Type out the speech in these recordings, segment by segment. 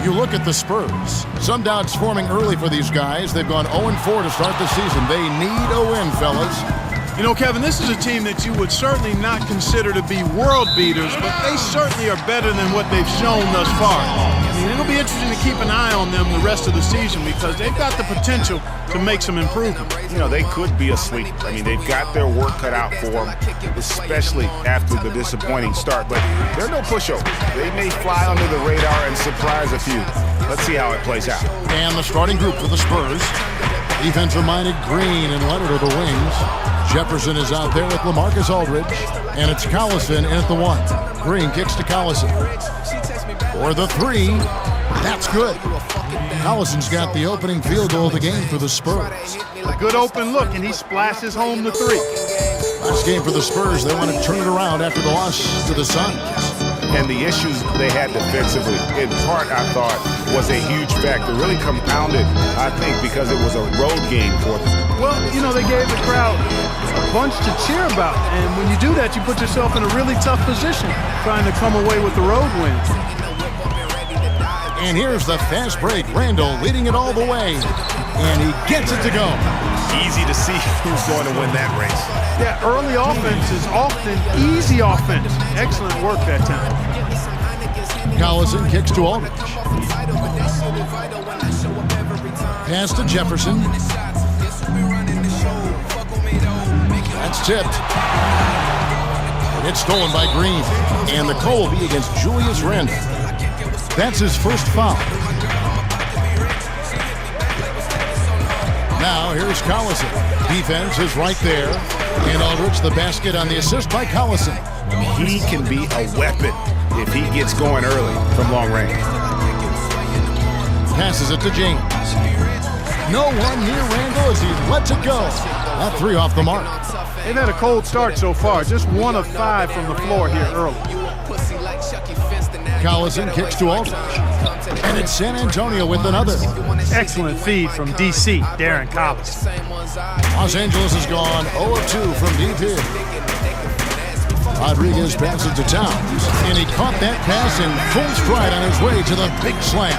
You look at the Spurs. Some doubts forming early for these guys. They've gone 0-4 to start the season. They need a win, fellas. You know, Kevin, this is a team that you would certainly not consider to be world beaters, but they certainly are better than what they've shown thus far. I mean, it'll be interesting to keep an eye on them the rest of the season because they've got the potential to make some improvement. You know, they could be a sweep. I mean, they've got their work cut out for them, especially after the disappointing start, but they're no pushover. They may fly under the radar and surprise a few. Let's see how it plays out. And the starting group for the Spurs. Defensive-minded Green and Leonard are the wings. Jefferson is out there with LaMarcus Aldridge. And it's Collison in at the 1. Green kicks to Collison. For the 3. That's good. Collison's got the opening field goal of the game for the Spurs. A good open look, and he splashes home the 3. Last game for the Spurs. They want to turn it around after the loss to the Suns. And the issues they had defensively, in part, I thought, was a huge factor. Really compounded, I think, because it was a road game for them. Well, you know, they gave the crowd a bunch to cheer about. And when you do that, you put yourself in a really tough position trying to come away with the road wins. And here's the fast break. Randall leading it all the way. And he gets it to go. Easy to see who's going to win that race. Yeah, early offense is often easy offense. Excellent work that time. Collison kicks to Aldridge. Pass to Jefferson. That's tipped. It's stolen by Green. And the call will be against Julius Randle. That's his first foul. Now here's Collison. Defense is right there. And Aldridge the basket on the assist by Collison. He can be a weapon if he gets going early from long range. Passes it to James. No one near Randall as he lets it go. That 3 off the mark. They've had a cold start so far. Just 1 of 5 from the floor here early. Collison kicks to Aldridge. And it's San Antonio with another. Excellent feed from D.C., Darren Collison. Los Angeles has gone 0-2 from DP. Rodriguez passes to Towns. And he caught that pass in full stride on his way to the big slam.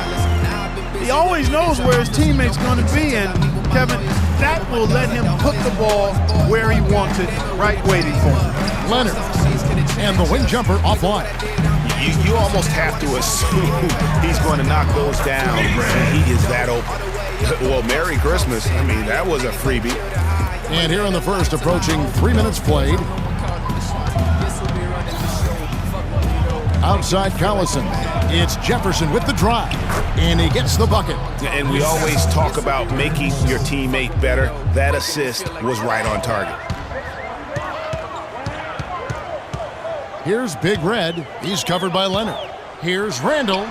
He always knows where his teammate's going to be, and Kevin, that will let him put the ball where he wants it, right waiting for him. Leonard, and the wing jumper offline. You almost have to assume he's going to knock those down, and he is that open. Well, Merry Christmas. I mean, that was a freebie. And here in the first, approaching 3 minutes played. Outside Collison. It's Jefferson with the drive, and he gets the bucket. And we always talk about making your teammate better. That assist was right on target. Here's Big Red. He's covered by Leonard. Here's Randall.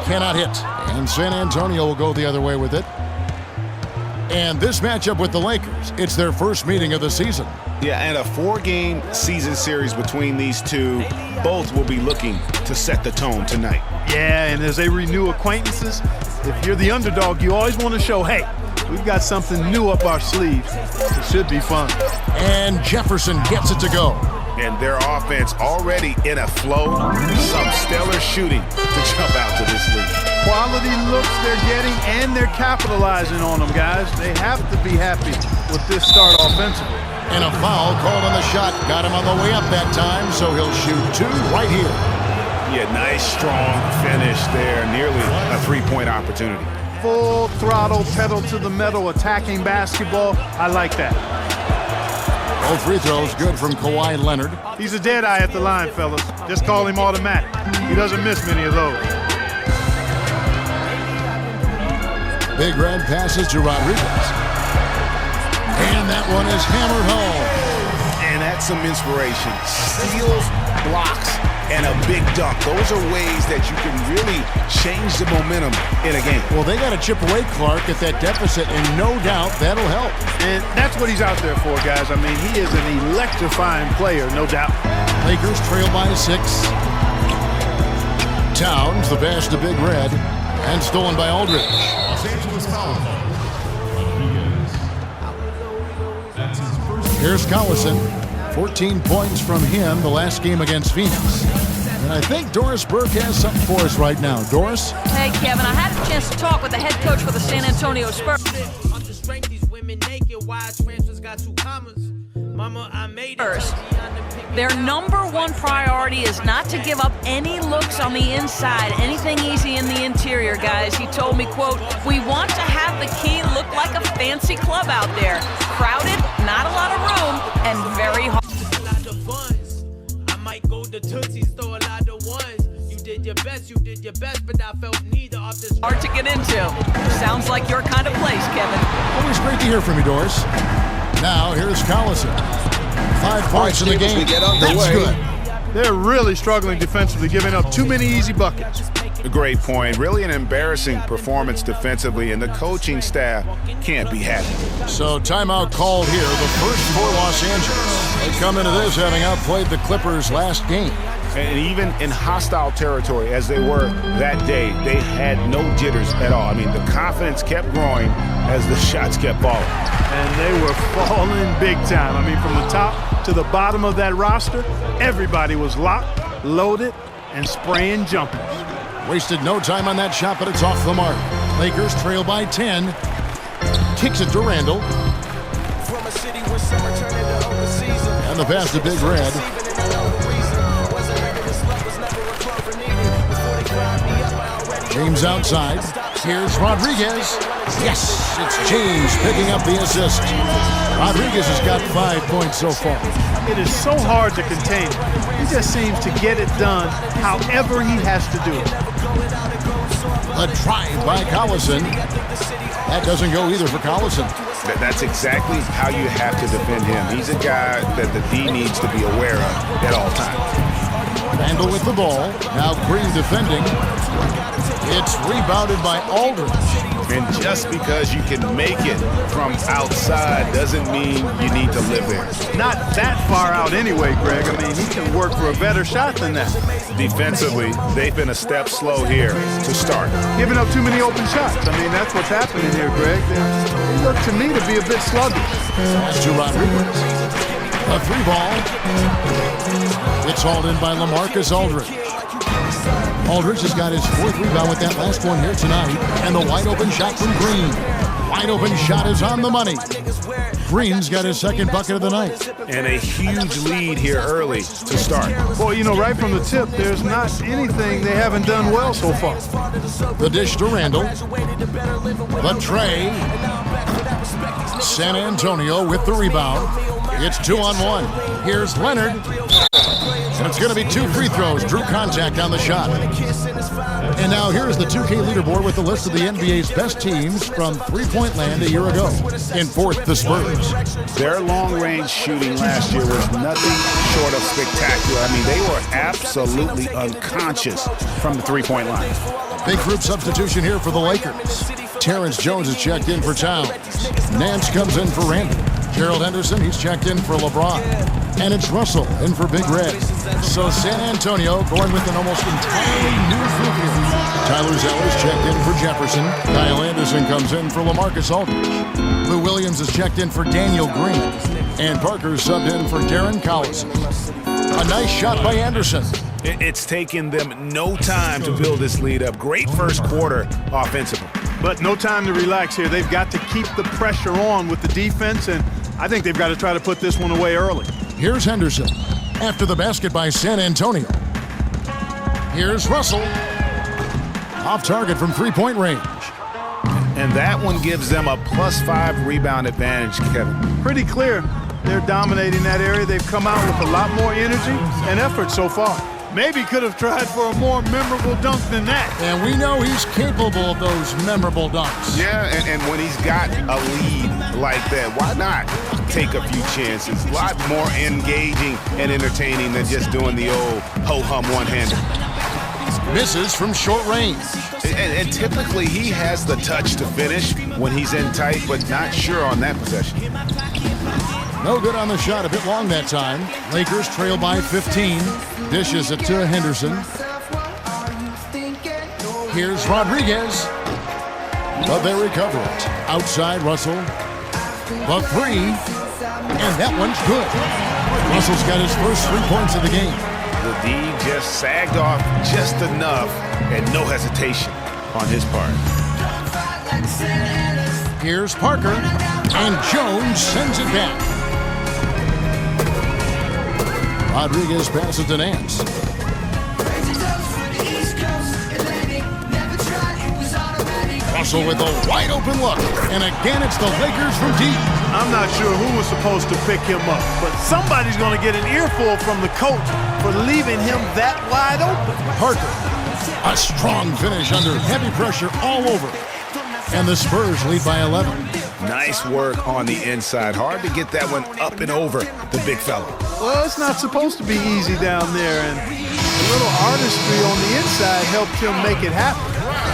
Cannot hit. And San Antonio will go the other way with it. And this matchup with the Lakers, it's their first meeting of the season. Yeah, and a 4-game season series between these two. Both will be looking to set the tone tonight. Yeah, and as they renew acquaintances, if you're the underdog, you always want to show, hey, we've got something new up our sleeves. It should be fun. And Jefferson gets it to go. And their offense already in a flow. Some stellar shooting to jump out to this league. Quality looks they're getting, and they're capitalizing on them, guys. They have to be happy with this start offensively. And a foul called on the shot. Got him on the way up that time, so he'll shoot 2 right here. Yeah, nice, strong finish there. Nearly a 3-point opportunity. Full throttle, pedal to the metal, attacking basketball. I like that. Both free throws good from Kawhi Leonard. He's a dead eye at the line, fellas. Just call him automatic. He doesn't miss many of those. Big Red passes to Rodriguez. And that one is hammered home. And that's some inspiration. Steals, blocks, and a big dunk. Those are ways that you can really change the momentum in a game. Well, they got to chip away, Clark, at that deficit, and no doubt that'll help. And that's what he's out there for, guys. I mean, he is an electrifying player, no doubt. Lakers trail by 6. Towns, the pass to Big Red, and stolen by Aldridge. Los Angeles foul. That's his first. Here's Collison. 14 points from him the last game against Phoenix. And I think Doris Burke has something for us right now. Doris? Hey, Kevin, I had a chance to talk with the head coach for the San Antonio Spurs. Their #1 priority is not to give up any looks on the inside, anything easy in the interior, guys. He told me, quote, "We want to have the key look like a fancy club out there. Crowded, not a lot of room, and very hard." I might go to Tootsie's, throw a lot of ones. You did your best, but I felt neither of this. Hard to get into. Sounds like your kind of place, Kevin. Always great to hear from you, Doris. Now, here's Collison. 5 points in the game. That's good. They're really struggling defensively, giving up too many easy buckets. A great point. Really an embarrassing performance defensively, and the coaching staff can't be happy. So timeout called here, the first for Los Angeles. They come into this having outplayed the Clippers last game. And even in hostile territory, as they were that day, they had no jitters at all. I mean, the confidence kept growing as the shots kept falling. And they were falling big time. I mean, from the top to the bottom of that roster, everybody was locked, loaded, and spraying jumpers. Wasted no time on that shot, but it's off the mark. Lakers trail by 10. Kicks it to Randall. And the pass to Big Red. James outside. Here's Rodriguez. Yes, it's James picking up the assist. Rodriguez has got 5 points so far. It is so hard to contain him. He just seems to get it done however he has to do it. A drive by Collison. That doesn't go either for Collison. That's exactly how you have to defend him. He's a guy that the D needs to be aware of at all times. Randall with the ball. Now Green defending. It's rebounded by Aldridge. And just because you can make it from outside doesn't mean you need to live there. Not that far out anyway, Greg. I mean, he can work for a better shot than that. Defensively, they've been a step slow here to start. Giving up too many open shots. I mean, that's what's happening here, Greg. They look to me to be a bit sluggish. Pass to Rodriguez. A 3-ball. It's hauled in by LaMarcus Aldridge. Aldridge has got his 4th rebound with that last one here tonight. And the wide open shot from Green. Wide open shot is on the money. Green's got his 2nd bucket of the night. And a huge lead here early to start. Boy, you know, right from the tip, there's not anything they haven't done well so far. The dish to Randall. The tray. San Antonio with the rebound. It's 2-on-1. Here's Leonard. And it's going to be 2 free throws. Drew contact on the shot. And now here's the 2K leaderboard with the list of the NBA's best teams from three-point land a year ago. In 4th, the Spurs. Their long-range shooting last year was nothing short of spectacular. I mean, they were absolutely unconscious from the three-point line. Big group substitution here for the Lakers. Terrence Jones is checked in for Towns. Nance comes in for Randall. Gerald Henderson, he's checked in for LeBron. And it's Russell in for Big Red. So San Antonio going with an almost entirely new group here. Tyler Zeller's checked in for Jefferson. Kyle Anderson comes in for LaMarcus Aldridge. Lou Williams is checked in for Daniel Green. And Parker's subbed in for Darren Collison. A nice shot by Anderson. It's taken them no time to build this lead up. Great first quarter offensively. But no time to relax here. They've got to keep the pressure on with the defense, and I think they've got to try to put this one away early. Here's Henderson. After the basket by San Antonio. Here's Russell. Off target from 3-point range. And that one gives them a +5 rebound advantage, Kevin. Pretty clear. They're dominating that area. They've come out with a lot more energy and effort so far. Maybe could have tried for a more memorable dunk than that. And we know he's capable of those memorable dunks. Yeah, and when he's got a lead like that, why not take a few chances? A lot more engaging and entertaining than just doing the old ho-hum one-hander. Misses from short range. And typically he has the touch to finish when he's in tight, but not sure on that possession. No good on the shot, a bit long that time. Lakers trail by 15. Dishes it to Henderson. Here's Rodriguez. But they recover it. Outside Russell. The 3. And that one's good. Russell's got his first 3 points of the game. The D just sagged off just enough and no hesitation on his part. Here's Parker, and Jones sends it back. Rodriguez passes to Nance. Russell with a wide open look, and again it's the Lakers from deep. I'm not sure who was supposed to pick him up, but somebody's going to get an earful from the coach for leaving him that wide open. Parker, a strong finish under heavy pressure all over. And the Spurs lead by 11. Nice work on the inside. Hard to get that one up and over the big fella. Well, it's not supposed to be easy down there, and a little artistry on the inside helped him make it happen.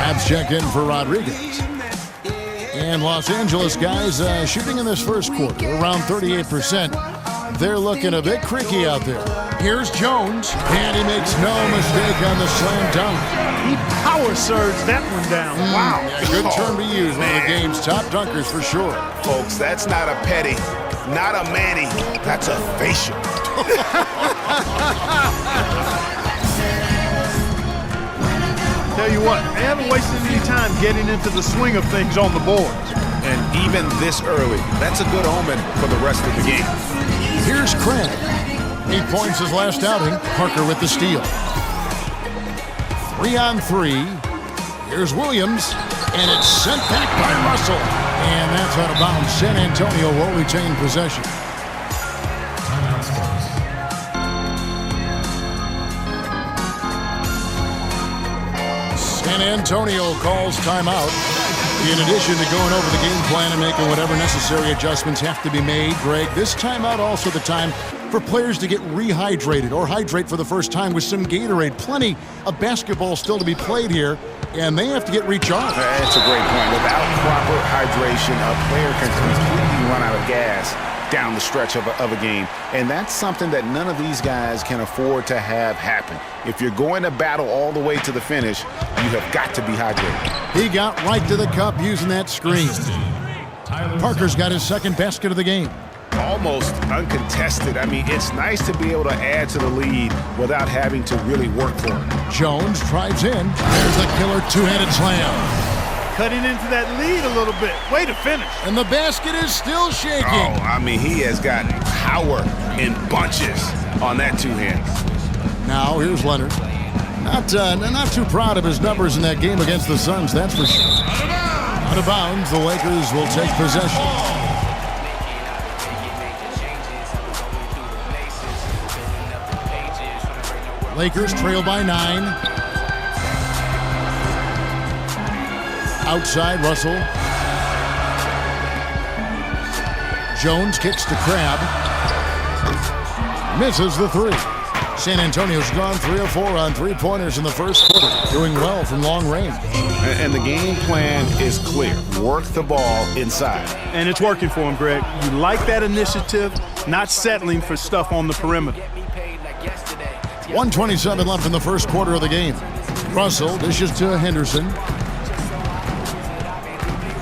Abs check in for Rodriguez. And Los Angeles guys shooting in this first quarter around 38%. They're looking a bit creaky out there. Here's Jones, and he makes no mistake on the slam dunk. He power surged that one down. Wow. Yeah, good term to use. One of the game's top dunkers for sure. Folks, that's not a petty, not a Manny. That's a facial. Tell you what, they haven't wasted any time getting into the swing of things on the boards. And even this early, that's a good omen for the rest of the game. Here's Krod. 8 points his last outing. Parker with the steal. 3 on 3. Here's Williams, and it's sent back by Russell. And that's out of bounds. San Antonio will retain possession. Timeout Spurs. San Antonio calls timeout. In addition to going over the game plan and making whatever necessary adjustments have to be made, Greg, this timeout also the time for players to get rehydrated or hydrate for the first time with some Gatorade. Plenty of basketball still to be played here, and they have to get recharged. That's a great point. Without proper hydration, a player can completely run out of gas down the stretch of a game. And that's something that none of these guys can afford to have happen. If you're going to battle all the way to the finish, you have got to be hydrated. He got right to the cup using that screen. Parker's got his second basket of the game. Almost uncontested. I mean, it's nice to be able to add to the lead without having to really work for it. Jones drives in. There's the killer two-handed slam. Cutting into that lead a little bit. Way to finish. And the basket is still shaking. Oh, I mean, he has got power in bunches on that two-hand. Now, here's Leonard. Not too proud of his numbers in that game against the Suns, that's for sure. Out of bounds, the Lakers will take possession. Lakers trail by 9. Outside, Russell. Jones kicks to Krod. Misses the three. San Antonio's gone 3 of 4 on three-pointers in the first quarter, doing well from long range. And the game plan is clear. Work the ball inside. And it's working for him, Greg. You like that initiative, not settling for stuff on the perimeter. 1:27 left in the first quarter of the game. Russell dishes to Henderson.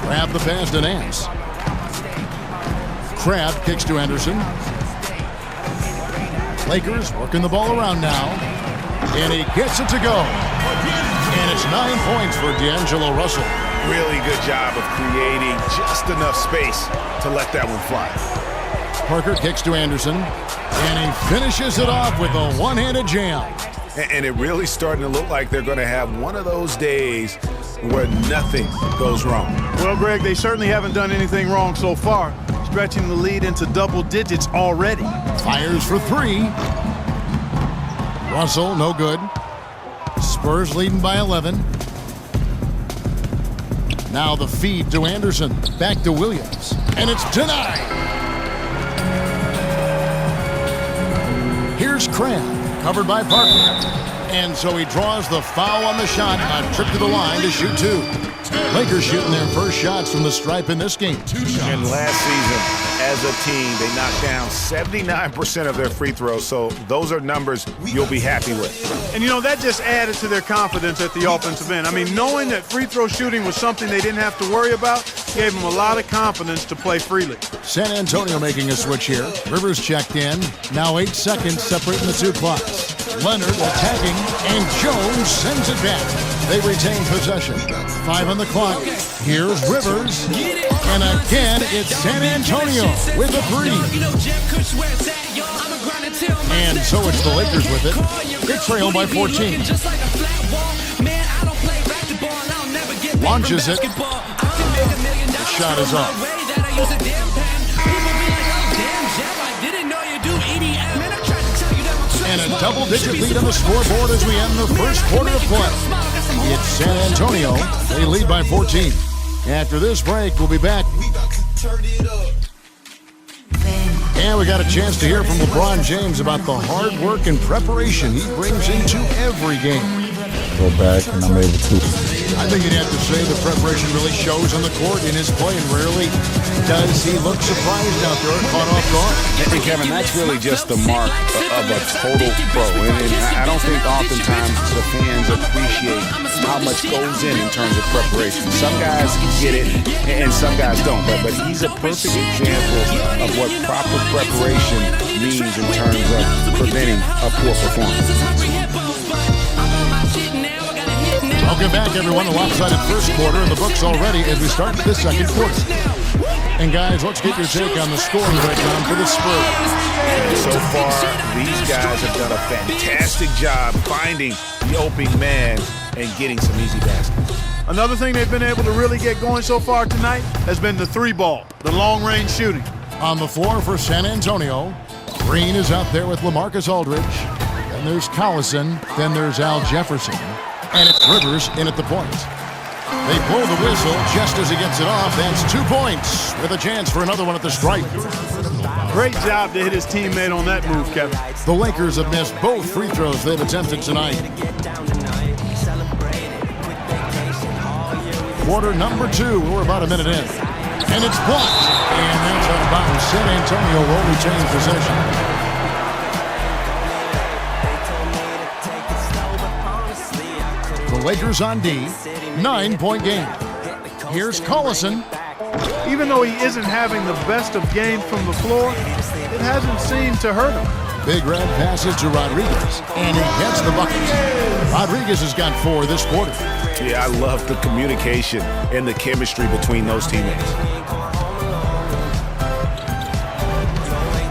Grab the pass to Nance. Krod kicks to Henderson. Lakers working the ball around now. And he gets it to go. And it's 9 points for D'Angelo Russell. Really good job of creating just enough space to let that one fly. Parker kicks to Anderson. And he finishes it off with a one-handed jam. And it really starting to look like they're going to have one of those days where nothing goes wrong. Well, Greg, they certainly haven't done anything wrong so far. Stretching the lead into double digits already. Fires for 3. Russell, no good. Spurs leading by 11. Now the feed to Anderson. Back to Williams. And it's denied. Here's Krod, covered by Parker. And so he draws the foul on the shot, a trip to the line to shoot 2. Lakers shooting their first shots from the stripe in this game. And last season, as a team. They knocked down 79% of their free throws, so those are numbers you'll be happy with. And, you know, that just added to their confidence at the offensive end. I mean, knowing that free throw shooting was something they didn't have to worry about gave them a lot of confidence to play freely. San Antonio making a switch here. Rivers checked in. Now 8 seconds separating the two clocks. Leonard attacking, and Jones sends it back. They retain possession. 5 on the clock. Here's Rivers. And again, it's San Antonio with a 3. And so it's the Lakers with it. They trail by 14. Launches it. The shot is up. And a double-digit lead on the scoreboard as we end the first quarter of play. It's San Antonio. They lead by 14. After this break, we'll be back. And we got a chance to hear from LeBron James about the hard work and preparation he brings into every game. Go back and I'm able to. I think you'd have to say the preparation really shows on the court in his play, and rarely does he look surprised out there, caught off guard. And Kevin, that's really just the mark of a total pro. And I don't think oftentimes the fans appreciate how much goes in terms of preparation. Some guys get it and some guys don't, but he's a perfect example of what proper preparation means in terms of preventing a poor performance. Welcome back, everyone. The lopsided first quarter in the books already as we start this second quarter. And guys, let's get your take on the scoring breakdown for the Spurs. So far, these guys have done a fantastic job finding the opening man and getting some easy baskets. Another thing they've been able to really get going so far tonight has been the 3-ball, the long-range shooting. On the floor for San Antonio, Green is out there with LaMarcus Aldridge. Then there's Collison. Then there's Al Jefferson. And it's Rivers in at the point. They blow the whistle just as he gets it off. That's 2 points with a chance for another one at the stripe. Great job to hit his teammate on that move, Kevin. The Lakers have missed both free throws they've attempted tonight. Quarter number 2. We're about a minute in. And it's blocked. And that's out of bounds. San Antonio will retain possession. The Lakers on D, 9-point game. Here's Collison. Even though he isn't having the best of games from the floor, it hasn't seemed to hurt him. Big red passes to Rodriguez, and he gets the bucket. Rodriguez has got 4 this quarter. Yeah, I love the communication and the chemistry between those teammates.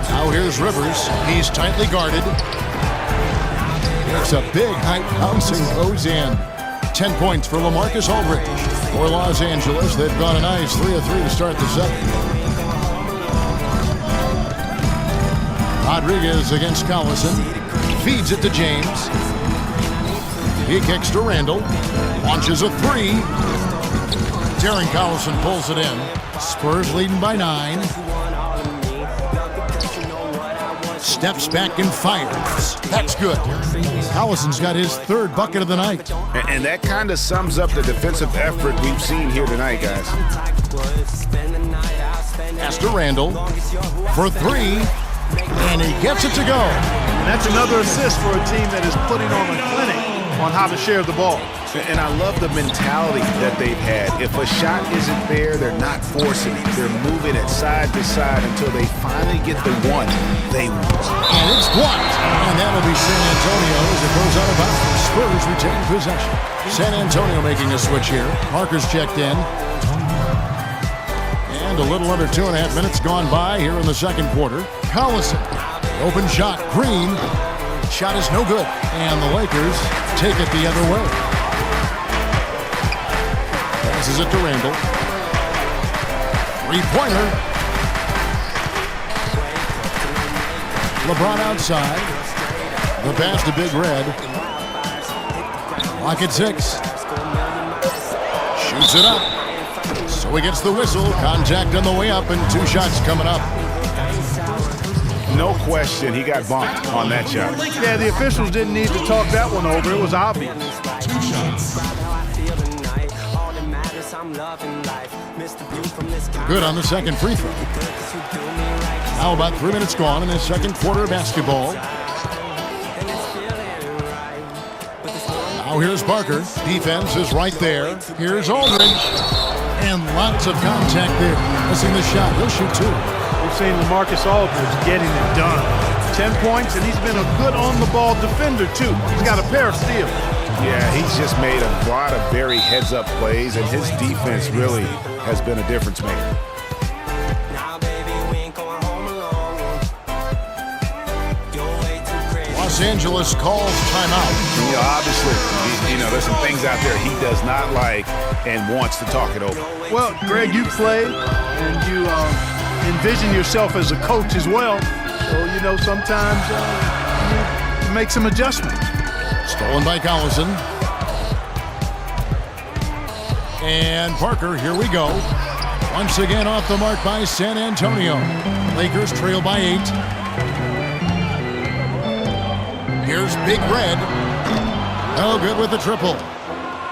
Now here's Rivers. He's tightly guarded. It's a big high bounce and goes in. 10 points for LaMarcus Aldridge. For Los Angeles, they've gone a nice 3 of 3 to start the second. Rodriguez against Collison. Feeds it to James. He kicks to Randall. Launches a 3. Darren Collison pulls it in. Spurs leading by 9. Steps back and fires. That's good. Collison's got his 3rd bucket of the night. And that kind of sums up the defensive effort we've seen here tonight, guys. Pass to Randall for 3, and he gets it to go. And that's another assist for a team that is putting on a clinic on how to share the ball. And I love the mentality that they've had. If a shot isn't there, they're not forcing it. They're moving it side to side until they finally get the one they want. And it's blocked. And that'll be San Antonio as it goes out of bounds. Spurs retain possession. San Antonio making a switch here. Parker's checked in. And a little under 2.5 minutes gone by here in the second quarter. Collison. Open shot. Green. Shot is no good. And the Lakers take it the other way. Passes it to Randall. 3-pointer. LeBron outside. The pass to Big Red. Clock at 6. Shoots it up. So he gets the whistle. Contact on the way up and 2 shots coming up. No question, he got bumped on that shot. Yeah, the officials didn't need to talk that one over. It was obvious. 2 shots. Good on the second free throw. Now about 3 minutes gone in the second quarter of basketball. Now here's Parker. Defense is right there. Here's Aldridge. And lots of contact there. Missing the shot. He'll shoot two. We've seen LaMarcus Aldridge getting it done. 10 points, and he's been a good on-the-ball defender, too. He's got a pair of steals. Yeah, he's just made a lot of very heads-up plays, and his defense really has been a difference maker. Los Angeles calls timeout. You know, obviously, there's some things out there he does not like and wants to talk it over. Well, Greg, you play, and you envision yourself as a coach as well. So, sometimes you make some adjustments. Stolen by Collison. And Parker, here we go. Once again off the mark by San Antonio. Lakers trail by 8. Here's Big Red. No good with the triple.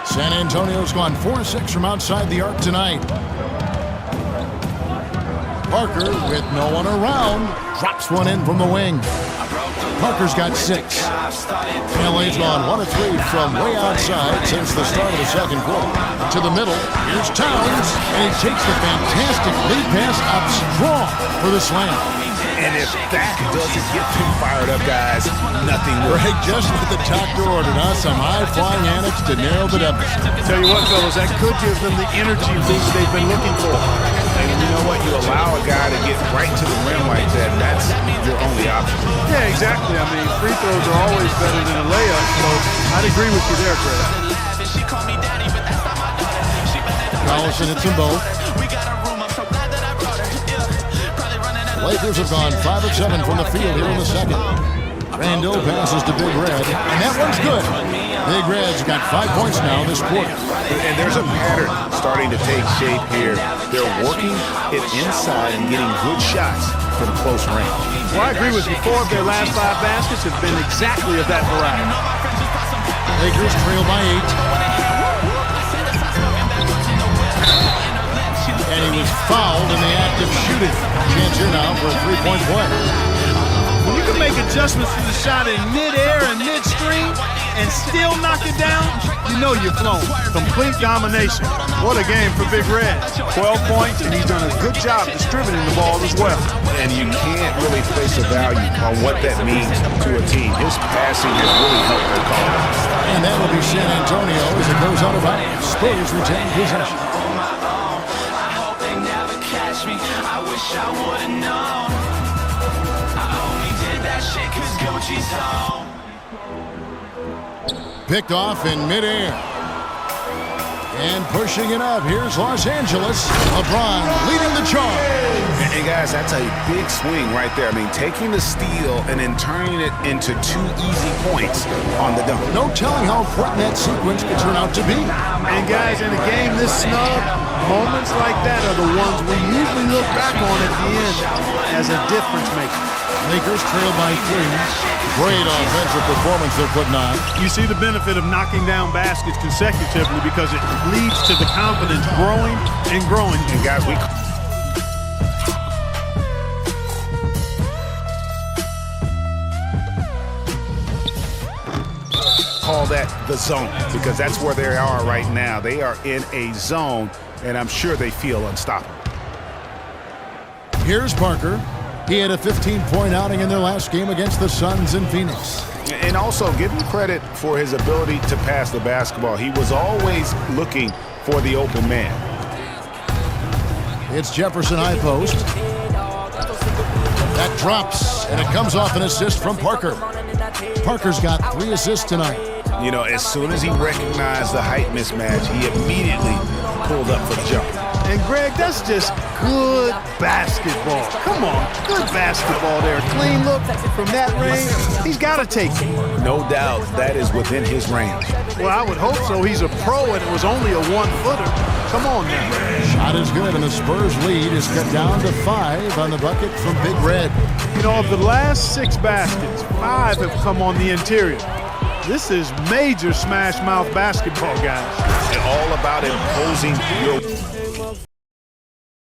San Antonio's gone 4-6 from outside the arc tonight. Parker, with no one around, drops one in from the wing. Parker's got 6. LA's gone 1 of 3 from way outside since the start of the second quarter. To the middle, here's Towns, and he takes the fantastic lead pass up strong for the slam. And if that doesn't get him fired up, guys, nothing will. Right, just what the doctor ordered, huh? Some high-flying antics to narrow the deficit. Tell you what, fellas, that could give them the energy boost they've been looking for. And you know what? You allow a guy to get right to the rim like that, that's your only option. Yeah, exactly. I mean, free throws are always better than a layup, so I'd agree with you there, Greg. Collison hits them both. Lakers have gone 5 of 7 from the field here in the second. Randall passes to Big Red, and that one's good. Big Red's got 5 points now this quarter. And there's a pattern starting to take shape here. They're working it inside and getting good shots from close range. Well, I agree with you. 4 of their last 5 baskets have been exactly of that variety. Lakers trail by 8. And he was fouled in the act of shooting. Chance here now for a 3-point play. When you can make adjustments to the shot in midair and midstream and still knock it down, you know you're flown. Complete domination. What a game for Big Red. 12 points, and he's done a good job distributing the ball as well. And you can't really place a value on what that means to a team. His passing has really helped their cause. And that will be San Antonio as it goes out of bounds. Spurs retain possession. I wish I would've known. I only did that shit 'cause Gucci's home. Picked off in midair. And pushing it up, here's Los Angeles. LeBron leading the charge. And guys, that's a big swing right there. I mean, taking the steal and then turning it into 2 easy points on the dunk. No telling how important that sequence could turn out to be. And guys, in a game this snug, moments like that are the ones we usually look back on at the end as a difference maker. Lakers trail by 3. Great offensive performance they're putting on. You see the benefit of knocking down baskets consecutively because it leads to the confidence growing and growing. And guys, we call that the zone because that's where they are right now. They are in a zone, and I'm sure they feel unstoppable. Here's Parker. He had a 15-point outing in their last game against the Suns in Phoenix. And also give him credit for his ability to pass the basketball. He was always looking for the open man. It's Jefferson high post. That drops, and it comes off an assist from Parker. Parker's got 3 assists tonight. You know, as soon as he recognized the height mismatch, he immediately pulled up for the jump. And Greg, that's just good basketball. Come on, good basketball there. Clean look from that range. He's got to take it. No doubt that is within his range. Well, I would hope so. He's a pro, and it was only a 1-footer. Come on now. Shot is good, and the Spurs lead is cut down to 5 on the bucket from Big Red. You know, of the last 6 baskets, 5 have come on the interior. This is major smash mouth basketball, guys. It's all about imposing your